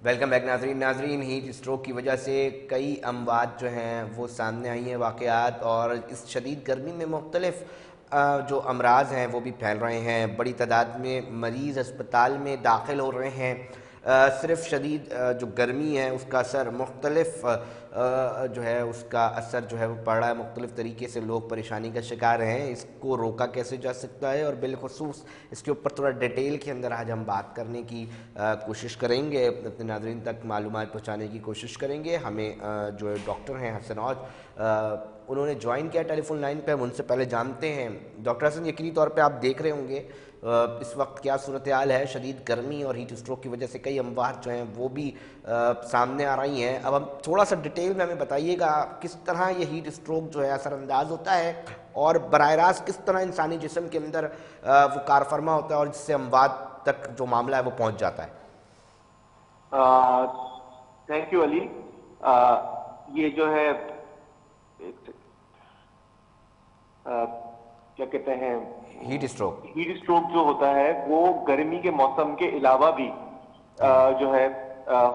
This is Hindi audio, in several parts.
वेलकम बैक नाजरीन। नाजरीन, हीट स्ट्रोक की वजह से कई अमवात जो हैं वो सामने आई हैं वाक़यात, और इस शदीद गर्मी में मुख्तलिफ जो अमराज हैं वो भी फैल रहे हैं। बड़ी तादाद में मरीज़ अस्पताल में दाखिल हो रहे हैं। सिर्फ शदीद जो गर्मी है उसका असर मुख्तलिफ जो है उसका असर जो है वो पड़ रहा है। मुख्तलिफ तरीके से लोग परेशानी का शिकार हैं। इसको रोका कैसे जा सकता है और बिलखसूस इसके ऊपर थोड़ा डिटेल के अंदर आज हम बात करने की कोशिश करेंगे, अपने नाज़रीन तक मालूमात पहुँचाने की कोशिश करेंगे। हमें जो डॉक्टर हैं हसन औज, उन्होंने ज्वाइन किया टेलीफोन लाइन पे। हम उनसे पहले जानते हैं। डॉक्टर हसन, यकीनी तौर पे आप देख रहे होंगे इस वक्त क्या सूरत हाल है। शदीद गर्मी और हीट स्ट्रोक की वजह से कई अमवात जो हैं वो भी सामने आ रही हैं। अब हम थोड़ा सा डिटेल में हमें बताइएगा किस तरह ये हीट स्ट्रोक जो है असरअंदाज होता है और बराह रास्त किस तरह इंसानी जिस्म के अंदर वो कारफरमा होता है और जिससे अमवात तक जो मामला है वो पहुँच जाता है। Thank you Ali. ये जो है क्या कहते हैं, हीट स्ट्रोक जो होता है वो गर्मी के मौसम के अलावा भी जो है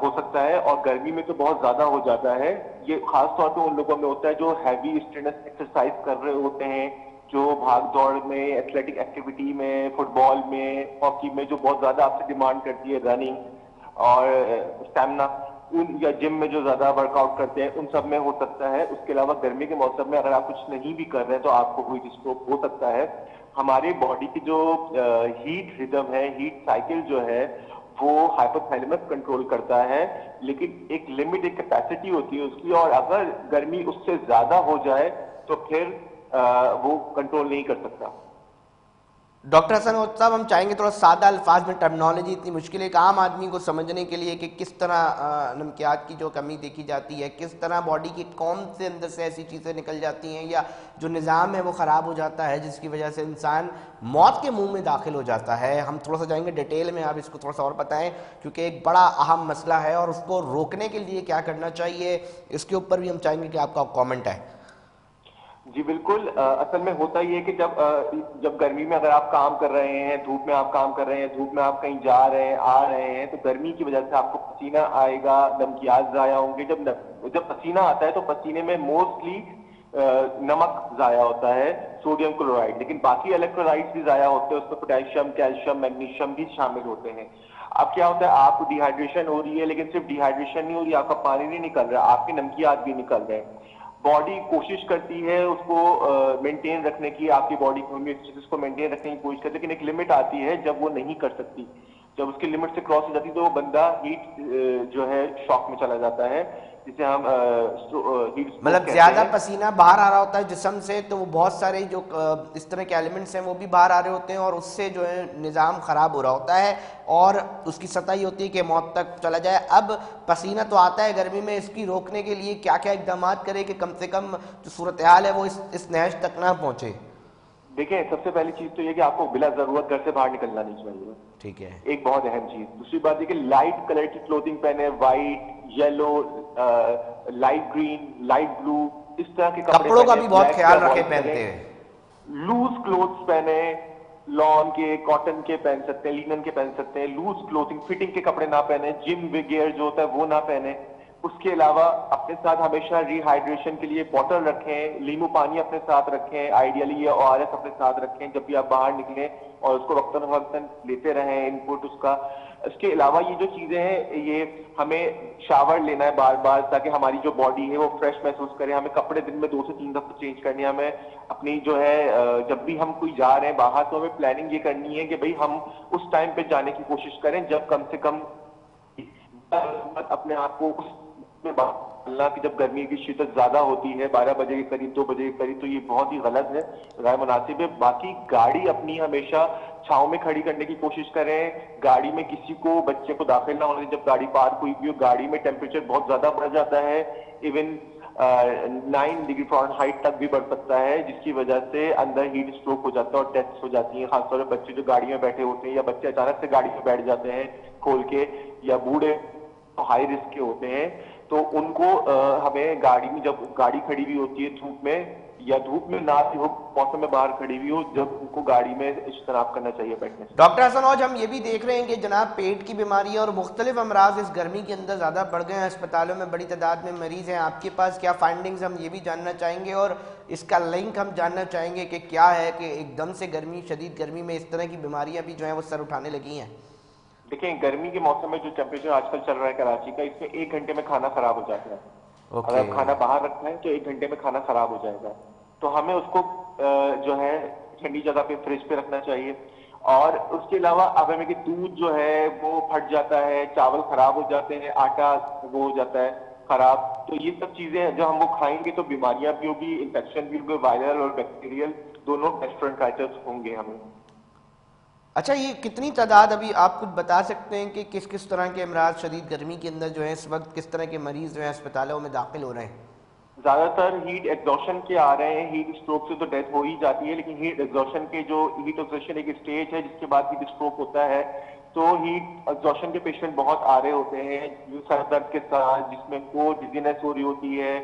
हो सकता है, और गर्मी में तो बहुत ज्यादा हो जाता है। ये खास तौर पे उन लोगों में होता है जो हैवी स्ट्रेनस एक्सरसाइज कर रहे होते हैं, जो भाग दौड़ में, एथलेटिक एक्टिविटी में, फुटबॉल में, हॉकी में जो बहुत ज्यादा आपसे डिमांड करती है रनिंग और स्टैमिना, उन या जिम में जो ज्यादा वर्कआउट करते हैं उन सब में हो सकता है। उसके अलावा गर्मी के मौसम में अगर आप कुछ नहीं भी कर रहे हैं तो आपको हीट स्ट्रोक हो सकता है। हमारे बॉडी की जो हीट रिदम है, हीट साइकिल जो है, वो हाइपोथैलेमस कंट्रोल करता है, लेकिन एक लिमिट, एक कैपेसिटी होती है उसकी, और अगर गर्मी उससे ज्यादा हो जाए तो फिर वो कंट्रोल नहीं कर सकता। डॉक्टर हसन साहब, हम चाहेंगे थोड़ा सादा अल्फाज में, टर्मिनोलॉजी इतनी मुश्किल है एक आम आदमी को समझने के लिए कि किस तरह नमकियात की जो कमी देखी जाती है, किस तरह बॉडी की कौन से अंदर से ऐसी चीज़ें निकल जाती हैं या जो निज़ाम है वो ख़राब हो जाता है जिसकी वजह से इंसान मौत के मुंह में दाखिल हो जाता है। हम थोड़ा सा जाएंगे डिटेल में, आप इसको थोड़ा सा और बताएं क्योंकि एक बड़ा अहम मसला है और उसको रोकने के लिए क्या करना चाहिए इसके ऊपर भी हम चाहेंगे कि आपका कॉमेंट है। जी बिल्कुल। असल में होता ही है कि जब गर्मी में अगर आप काम कर रहे हैं, धूप में आप काम कर रहे हैं, धूप में आप कहीं जा रहे हैं, आ रहे हैं, तो गर्मी की वजह से आपको पसीना आएगा, नमकियात जाया होंगे। जब पसीना आता है तो पसीने में मोस्टली नमक जाया होता है, सोडियम क्लोराइड, लेकिन बाकी इलेक्ट्रोलाइट्स भी जाया होते हैं, उसमें पोटेशियम, कैल्शियम, मैग्नीशियम भी शामिल होते हैं। अब क्या होता है, आपको डिहाइड्रेशन हो रही है, लेकिन सिर्फ डिहाइड्रेशन नहीं हो रही, आपका पानी नहीं निकल रहा, आपके नमकियात भी निकल रहे हैं। बॉडी कोशिश करती है उसको मेंटेन रखने की, आपकी बॉडी होम्योस्टेसिस को मेंटेन रखने की कोशिश करती है, लेकिन एक लिमिट आती है जब वो नहीं कर सकती। जब उसकी लिमिट से क्रॉस हो जाती है तो वो बंदा हीट जो है शॉक में चला जाता है, जिसे हम हीट स्ट्रोक मतलब कहते ज्यादा हैं। पसीना बाहर आ रहा होता है जिस्म से तो वो बहुत सारे जो इस तरह के एलिमेंट्स हैं वो भी बाहर आ रहे होते हैं और उससे जो है निज़ाम ख़राब हो रहा होता है और उसकी सतह ही होती है कि मौत तक चला जाए। अब पसीना तो आता है गर्मी में, इसकी रोकने के लिए क्या क्या इकदाम करें कि कम से कम जो सूरत हाल है वो इस नहज तक ना पहुँचे। देखिए, सबसे पहली चीज तो ये कि आपको बिला जरूरत घर से बाहर निकलना नहीं चाहिए। ठीक है। एक बहुत अहम चीज। दूसरी बात ये कि लाइट कलर की क्लोथिंग पहने, white, yellow, light green, light blue, इस तरह के कपड़े कपड़ों का पहने, भी बहुत ब्लैक से ख्याल रखे अवॉइड पहनते करें। हैं। लूज क्लोथ्स पहने, लॉन के, कॉटन के पहन सकते हैं, लिनन के पहन सकते हैं। लूज क्लोथिंग, फिटिंग के कपड़े ना पहने, जिम गियर जो होता है वो ना पहने। उसके अलावा अपने साथ हमेशा रिहाइड्रेशन के लिए बोतल रखें, नींबू पानी अपने साथ रखें, आइडियली ये ओआरएस अपने साथ रखें जब भी आप बाहर निकलें, और उसको वक्तन वक्तन लेते रहें इनपुट उसका। इसके अलावा ये जो चीजें हैं, ये हमें शावर लेना है बार बार ताकि हमारी जो बॉडी है वो फ्रेश महसूस करे। हमें कपड़े दिन में 2 से 3 दफे चेंज करनी है। हमें अपनी जो है जब भी हम कोई जा रहे हैं बाहर तो हमें प्लानिंग ये करनी है कि भाई हम उस टाइम पे जाने की कोशिश करें जब कम से कम अपने आप को उसमें डालना कि जब गर्मी की शिद्दत ज्यादा होती है 12 बजे के करीब, 2 बजे के करीब, तो ये बहुत ही गलत है, गैर मुनासिब है। बाकी गाड़ी अपनी हमेशा छांव में खड़ी करने की कोशिश करें। गाड़ी में किसी को, बच्चे को दाखिल ना होने, जब गाड़ी पार्क हुई भी हो, गाड़ी में टेम्परेचर बहुत ज्यादा बढ़ जाता है, इवन 9 डिग्री फ़ारेनहाइट तक भी बढ़ सकता है, जिसकी वजह से अंदर हीट स्ट्रोक हो जाता है और डेथ्स हो जाती हैं। खासतौर पर बच्चे जो गाड़ी में बैठे होते हैं या बच्चे अचानक से गाड़ी में बैठ जाते हैं खोल के, या बूढ़े हाई रिस्क के होते हैं, तो उनको हमें गाड़ी में, जब गाड़ी खड़ी हुई होती है धूप में या धूप में ना भी हो, मौसम में बाहर खड़ी हुई हो, जब उनको गाड़ी में इज्तनाब करना चाहिए बैठने से। डॉक्टर हसनौज, हम ये भी देख रहे हैं कि जनाब पेट की बीमारी और मुख्तलिफ अमराज इस गर्मी के अंदर ज़्यादा बढ़ गए हैं, अस्पतालों में बड़ी तादाद में मरीज़ हैं। आपके पास क्या फाइंडिंग्स, हम ये भी जानना चाहेंगे, और इसका लिंक हम जानना चाहेंगे कि क्या है कि एकदम से गर्मी, शदीद गर्मी में इस तरह की बीमारियाँ भी जो हैं वो सर उठाने लगी हैं। देखिए, गर्मी के मौसम में जो टेम्परेचर आजकल चल रहा है कराची का, इसमें 1 घंटे में खाना खराब हो जाता है। अगर आप खाना बाहर रखना है तो 1 घंटे में खाना खराब हो जाएगा, तो हमें उसको जो है ठंडी जगह पे, फ्रिज पे रखना चाहिए। और उसके अलावा अब हमें कि दूध जो है वो फट जाता है, चावल खराब हो जाते हैं, आटा वो हो जाता है खराब, तो ये सब चीजें जब हम वो खाएंगे तो बीमारियां भी होगी, इन्फेक्शन भी होगी, वायरल और बैक्टीरियल दोनों गैस्ट्रोएंटराइटिस होंगे हमें। अच्छा, ये कितनी तादाद, अभी आप कुछ बता सकते हैं कि किस किस तरह के अमराज शदीद गर्मी के अंदर जो है इस वक्त किस तरह के मरीज जो है अस्पतालों में दाखिल हो रहे हैं? ज्यादातर हीट एग्जॉशन के आ रहे हैं। हीट स्ट्रोक से तो डेथ हो ही जाती है, लेकिन हीट एग्जॉशन के जो हीट एग्जॉशन एक स्टेज है जिसके बाद हीट स्ट्रोक होता है, तो हीट एग्जॉशन के पेशेंट बहुत आ रहे होते हैं जो सर दर्द के साथ, जिसमें को डिजीनेस हो रही होती है,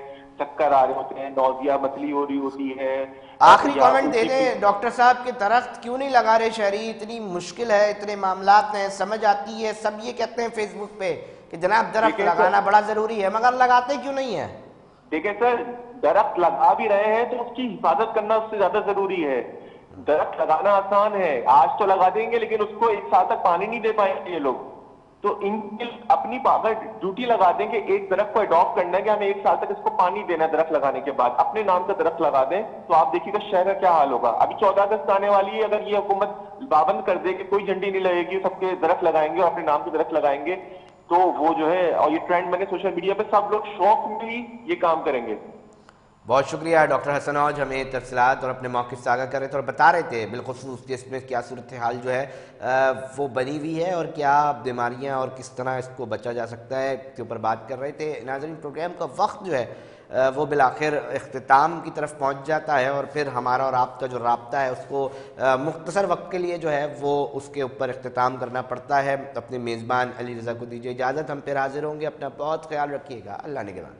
चक्कर आ रहे होते हैं, नौजिया मतली हो रही होती है। आखिरी कमेंट दे दें डॉक्टर साहब कि दरख्त क्यों नहीं लगा रहे शहरी, इतनी मुश्किल है, इतने मामलात हैं, समझ आती है, सब ये कहते हैं फेसबुक पे कि जनाब दरख्त लगाना बड़ा जरूरी है, मगर लगाते क्यों नहीं है? देखिए सर, दरख्त लगा भी रहे हैं तो उसकी हिफाजत करना उससे ज्यादा जरूरी है। दरख्त लगाना आसान है, आज तो लगा देंगे लेकिन उसको 1 साल तक पानी नहीं दे पाएंगे ये लोग। तो इनकी अपनी अगर ड्यूटी लगा देंगे, एक दरख्त को अडॉप्ट करना है कि हमें 1 साल तक इसको पानी देना है, दरख्त लगाने के बाद अपने नाम का दरख्त लगा दें, तो आप देखिएगा शहर का क्या हाल होगा। अभी 14 अगस्त आने वाली है, अगर ये हुकूमत पाबंद कर दे कि कोई झंडी नहीं लगेगी, सबके दरख्त लगाएंगे और अपने नाम के दरख्त लगाएंगे, तो वो जो है, और ये ट्रेंड बने सोशल मीडिया पे, सब लोग शौक में ही ये काम करेंगे। बहुत शुक्रिया डॉक्टर हसनौज, हमें तफसीलात और अपने मौक़िफ़ से आगाह कर रहे थे और बता रहे थे बिलखुसूस कि इसमें क्या सूरत हाल जो है वो बनी हुई है और क्या बीमारियां और किस तरह इसको बचा जा सकता है के ऊपर बात कर रहे थे। नाज़रीन, प्रोग्राम का वक्त जो है वो बिलाखिर इख्तिताम की तरफ पहुंच जाता है और फिर हमारा और आपका जो राब्ता है उसको मुख्तसर वक्त के लिए जो है वो उसके ऊपर इख्तिताम करना पड़ता है। अपने मेज़बान अली रज़ा को दीजिए इजाज़त, हम फिर हाजिर होंगे। अपना बहुत ख्याल रखिएगा। अल्लाह निगहबान।